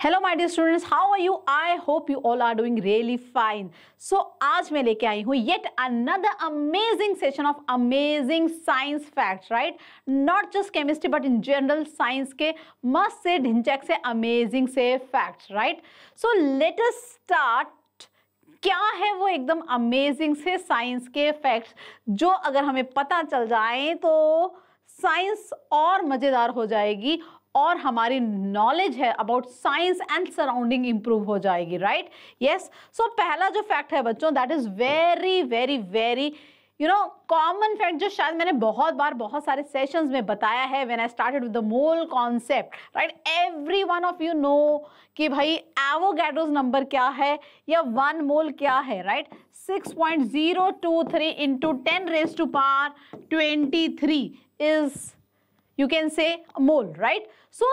Hello my dear students, how are you? I hope you all are doing really fine. So आज मैं लेके आई हूँ yet another amazing session of amazing science facts, right? Not just chemistry but in general science के मस्त से ढिंचैक से अमेजिंग से facts, right? So let us start. क्या है वो एकदम अमेजिंग से साइंस के फैक्ट्स जो अगर हमें पता चल जाए तो साइंस और मजेदार हो जाएगी और हमारी नॉलेज है about science and surrounding improve हो जाएगी, राइट? यस। सो पहला जो फैक्ट है बच्चों, that is very very very common fact जो शायद मैंने बहुत बार बहुत सारे सेशंस में बताया है when I started with the mole concept, right? Every one of you know कि भाई एवोगैड्रोस नंबर क्या है या 1 मोल क्या है, right? 6.023 into 10 raised to power 23 is you can say mole, right? So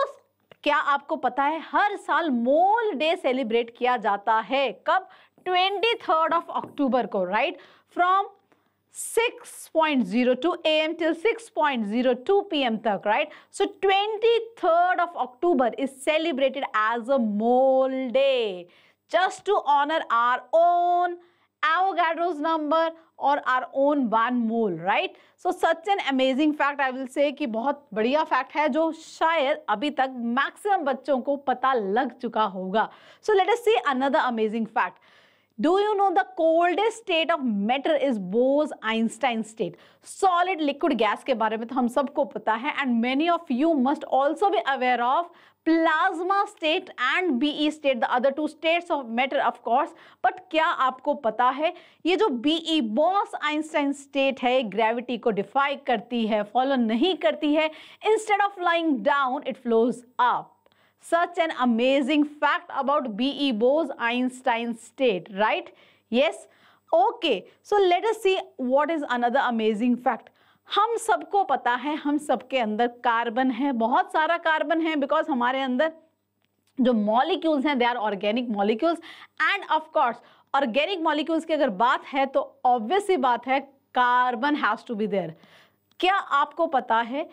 क्या आपको पता है हर साल मोल डे सेलिब्रेट किया जाता है कब? 23rd of October को, right? From 6.02 AM till 6.02 PM तक, right? So 23rd of October is celebrated as a mole day just to honor our own Avogadro's number or our own 1 mole, right? So such an amazing fact I will say कि बहुत बढ़िया fact है जो शायद अभी तक maximum बच्चों को पता लग चुका होगा. So let us see another amazing fact. Do you know the coldest state of matter is Bose-Einstein state? Solid, liquid, gas के बारे में तो हम सबको पता है and many of you must also be aware of plasma state and BE state, the other two states of matter of course. But क्या आपको पता है ये जो BE Bose-Einstein state है ग्रेविटी को डिफाई करती है, फॉलो नहीं करती है. Instead of lying down, it flows up. Such an amazing fact about BE Bose-Einstein state, right? Yes. Okay. So let us see what is another amazing fact. हम सबको पता है हम सबके अंदर कार्बन है, बहुत सारा कार्बन है बिकॉज हमारे अंदर जो मॉलिक्यूल्स हैं they are organic molecules and of course organic molecules की अगर बात है तो ऑब्वियस सी बात है carbon has to be there. क्या आपको पता है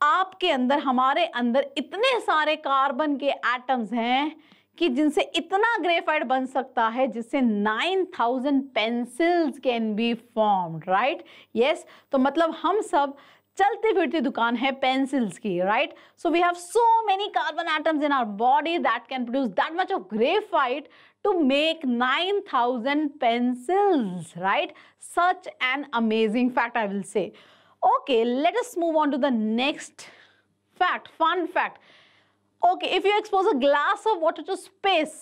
आपके अंदर हमारे अंदर इतने सारे कार्बन के एटम्स हैं कि जिनसे इतना ग्रेफाइट बन सकता है जिससे 9000 pencils can be formed, right? Yes. तो मतलब हम सब चलती फिरती दुकान है पेंसिल्स की, right? So we have so many carbon atoms in our body that can produce that much of graphite to make 9000 pencils, right? Such an amazing fact I will say. Okay, let us move on to the next fact, fun fact. Okay, if you expose a glass of water to space,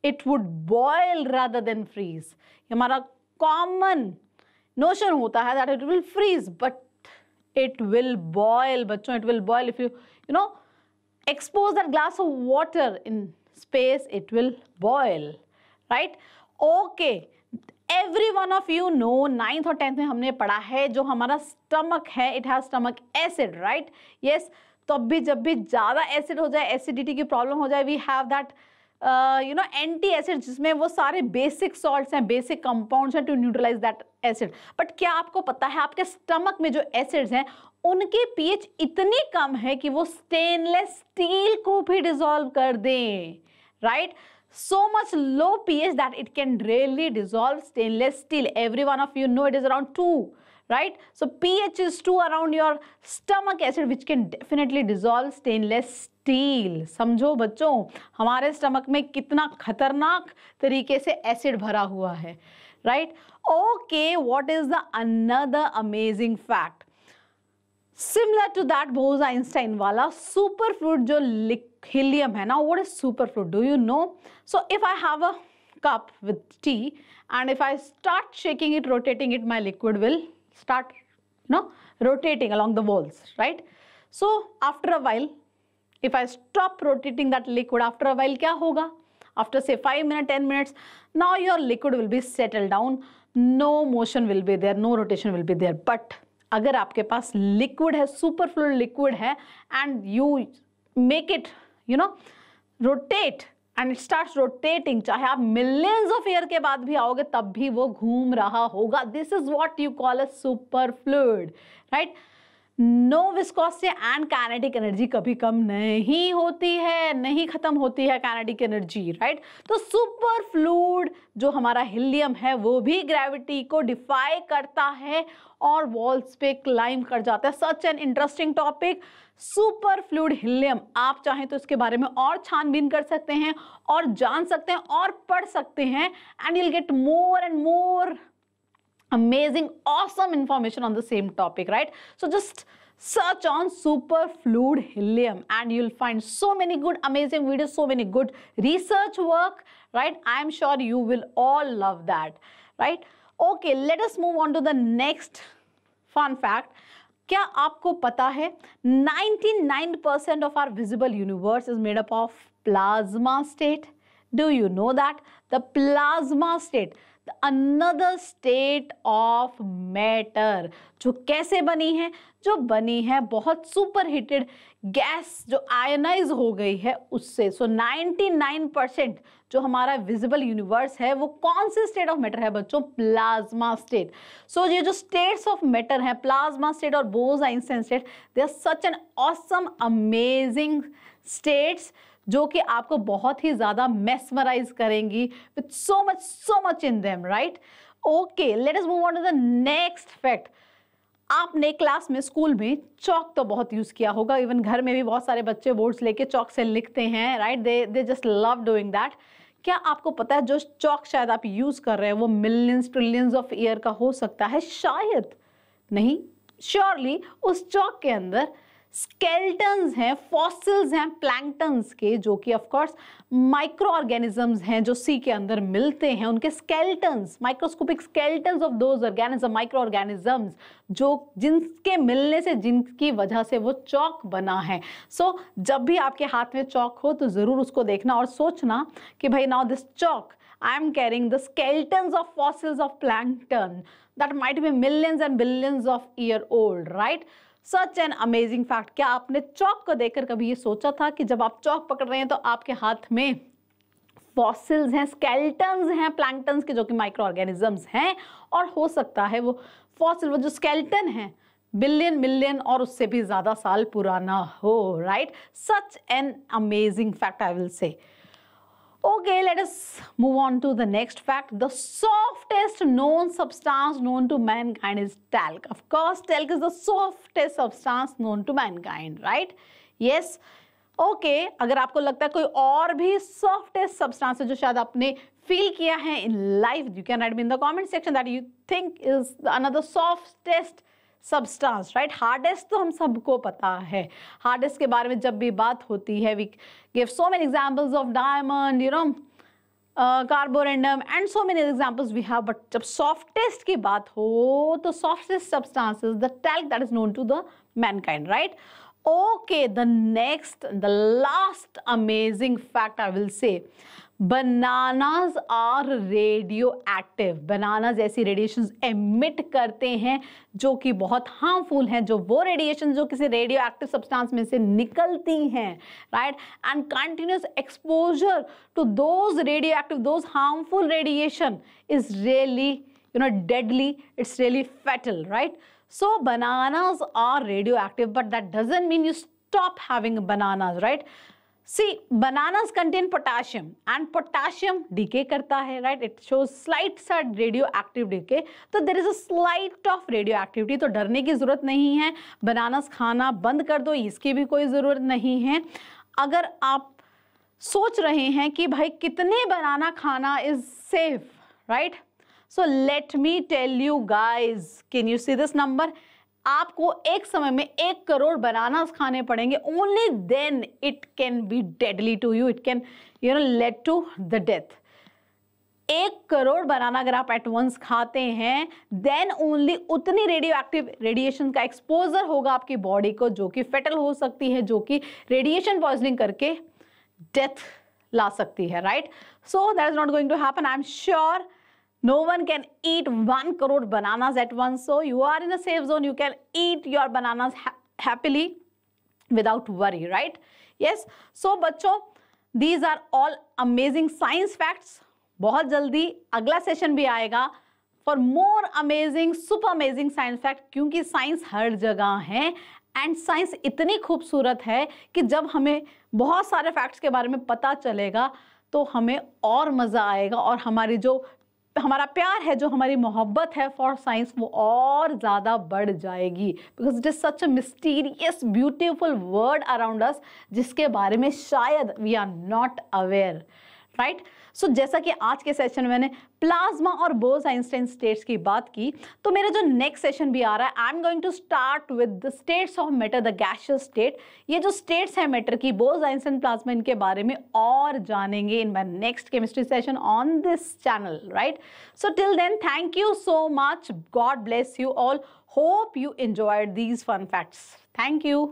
it would boil rather than freeze. हमारा common notion होता है that it will freeze, but it will boil, बच्चों, it will boil. If you expose that glass of water in space, it will boil, right? Okay. Every one of you know 9th और 10th में हमने पढ़ा है जो हमारा stomach है it has stomach acid, right? Yes. तो अब भी जब भी ज़्यादा एसिड हो जाए, एसिडिटी की प्रॉब्लम हो जाए, we have that anti acid जिसमें वो सारे बेसिक सॉल्ट्स हैं, बेसिक कंपाउंड्स हैं to neutralise that acid. But क्या आपको पता है आपके स्टमक में जो एसिड्स हैं उनके पीएच इतनी कम है कि वो स्टेनलेस स्टील को भी डिसॉल्व कर दें, right? So much low pH that it can really dissolve stainless steel. Every one of you know it is around 2, right? So pH is 2 around your stomach acid which can definitely dissolve stainless steel. समझो बच्चों हमारे stomach में कितना खतरनाक तरीके से acid भरा हुआ है, right? Okay, what is the another amazing fact? Similar to that Bose-Einstein वाला superfluid जो helium है ना, what is superfluid? Do you know? So if I have a cup with tea and if I start shaking it, rotating it, my liquid will start rotating along the walls, right? So after a while, if I stop rotating that liquid, after a while क्या होगा? After say 5 minutes, 10 minutes, now your liquid will be settled down, no motion will be there, no rotation will be there. But अगर आपके पास liquid है, सुपरफ्लूइड liquid है and you make it rotate and it starts rotating, चाहे आप millions of year के बाद भी आओगे तब भी वो घूम रहा होगा. This is what you call a superfluid, right? No viscosity and kinetic energy कभी कम नहीं होती है, नहीं खत्म होती है काइनेटिक एनर्जी, राइट। तो सुपर फ्लूइड जो हमारा हीलियम है वो भी ग्रेविटी को डिफाई करता है और वॉल्स पे क्लाइम कर जाता है। Such an interesting topic, super fluid helium. आप चाहें तो इसके बारे में और छानबीन कर सकते हैं और जान सकते हैं और पढ़ सकते हैं, and you'll get more and more amazing, awesome information on the same topic, right? So just search on super fluid helium and you'll find so many good, amazing videos, so many good research work, right? I am sure you will all love that, right? Okay, let us move on to the next fun fact. क्या आपको पता है 99% of our visible universe is made up of plasma state? Do you know that? The plasma state, another state of matter, जो कैसे बनी है? जो बनी है बहुत सुपर हीटेड गैस जो आयनाइज हो गई है उससे। सो 99% जो हमारा विजिबल यूनिवर्स है वो कौन से स्टेट ऑफ मैटर है बच्चों? Plasma state. सो ये जो स्टेट्स ऑफ मैटर है, प्लाज्मा स्टेट और Bose Einstein state, they are such an awesome amazing states जो कि आपको बहुत ही ज्यादा मेस्मराइज करेंगी with so much in them, right? Okay, let us move on to the next fact. आपने क्लास में, स्कूल में चौक तो बहुत यूज किया होगा, इवन घर में भी बहुत सारे बच्चे बोर्ड्स लेके चौक से लिखते हैं, right? They just love doing that. क्या आपको पता है जो चौक शायद आप यूज कर रहे हैं वो मिलियंस ट्रिलियंस ऑफ ईयर का हो सकता है? शायद नहीं, श्योरली उस चौक के अंदर स्केल्टन्स हैं, फॉसिल्स हैं प्लैंक्टन्स के, जो कि ऑफ कोर्स माइक्रो ऑर्गेनिजम्स हैं जो सी के अंदर मिलते हैं। उनके skeletons, microscopic skeletons of those organism, micro organisms, जो जिनके मिलने से, जिनकी वजह से वो चौक बना है। सो जब भी आपके हाथ में चौक हो तो जरूर उसको देखना और सोचना कि भाई now this Chowk I am carrying the skeletons of fossils of plankton that might be millions and billions of year old, right? Such an amazing fact. क्या आपने चौक को देखकर कभी ये सोचा था कि जब आप चौक पकड़ रहे हैं तो आपके हाथ में फॉसिल्स हैं, स्केलेटन्स हैं प्लैंक्टन्स के, जो कि माइक्रो ऑर्गेनिजम्स हैं, और हो सकता है वो फॉसिल, वो जो स्केलेटन है मिलियन और उससे भी ज्यादा साल पुराना हो, right? Such an amazing fact, I will say. Okay, let us move on to the next fact. The softest known substance known to mankind is talc. Of course, talc is the softest substance known to mankind, right? Yes. Okay, अगर आपको लगता है कोई और भी softest substance है जो शायद आपने feel किया है in life, you can write me in the comment section that you think is another softest substance, right? Hardest तो हम सबको पता है, हार्डेस्ट के बारे में जब भी बात होती है we give so many examples of diamond, you know, carborundum and so many examples we have, but जब सॉफ्टेस्ट की बात हो तो softest substance is the talc that is known to the mankind, right? Okay, the next, the last amazing fact I will say, bananas are radioactive. Bananas ऐसी radiations emit करते हैं जो कि बहुत harmful हैं, जो वो radiations जो किसी radioactive substance में से निकलती हैं, right? And continuous exposure to those radioactive, those harmful radiation is really, you know, deadly. It's really fatal, right? So bananas are radioactive, but that doesn't mean you stop having bananas, right? See, bananas contain potassium and potassium decay करता है, right? It shows slight सा radioactive decay. तो there is a slight of radioactivity, तो डरने की जरूरत नहीं है। bananas खाना बंद कर दो, इसकी भी कोई जरूरत नहीं है। अगर आप सोच रहे हैं कि भाई कितने बनाना खाना is safe, right? So let me tell you guys, can you see this number? आपको एक समय में 1 करोड़ बनानास खाने पड़ेंगे, only then it can be deadly to you, it can, you know, lead to the death. 1 crore बनाना अगर आप eight once खाते हैं, देन ओनली उतनी रेडियोएक्टिव रेडिएशन का एक्सपोजर होगा आपकी बॉडी को, जो कि फेटल हो सकती है, जो कि रेडिएशन पॉइजनिंग करके डेथ ला सकती है, right? So that is not going to happen, I am sure. No one can eat 1 crore bananas at once, so you are in a safe zone. You can eat your bananas happily without worry, right? Yes. So बच्चों, these are all amazing science facts. बहुत जल्दी अगला session भी आएगा for more amazing, super amazing science fact, क्योंकि science हर जगह है and science इतनी खूबसूरत है कि जब हमें बहुत सारे फैक्ट्स के बारे में पता चलेगा तो हमें और मज़ा आएगा, और हमारा प्यार है, जो हमारी मोहब्बत है फॉर साइंस, वो और ज़्यादा बढ़ जाएगी, because it is such a mysterious beautiful world around us, जिसके बारे में शायद we are not aware, right. So जैसा कि आज के सेशन में मैंने प्लाज्मा और बोस-आइंस्टाइन स्टेट्स की बात की, तो मेरा जो नेक्स्ट सेशन भी आ रहा है, I am going to start with the states of matter, the gaseous state. ये जो स्टेट्स हैं मैटर की, बोस-आइंस्टाइन, प्लाज्मा, इनके बारे में और जानेंगे in my next chemistry session on this channel, right. So till then, thank you so much, God bless you all, hope you enjoyed these fun facts. Thank you.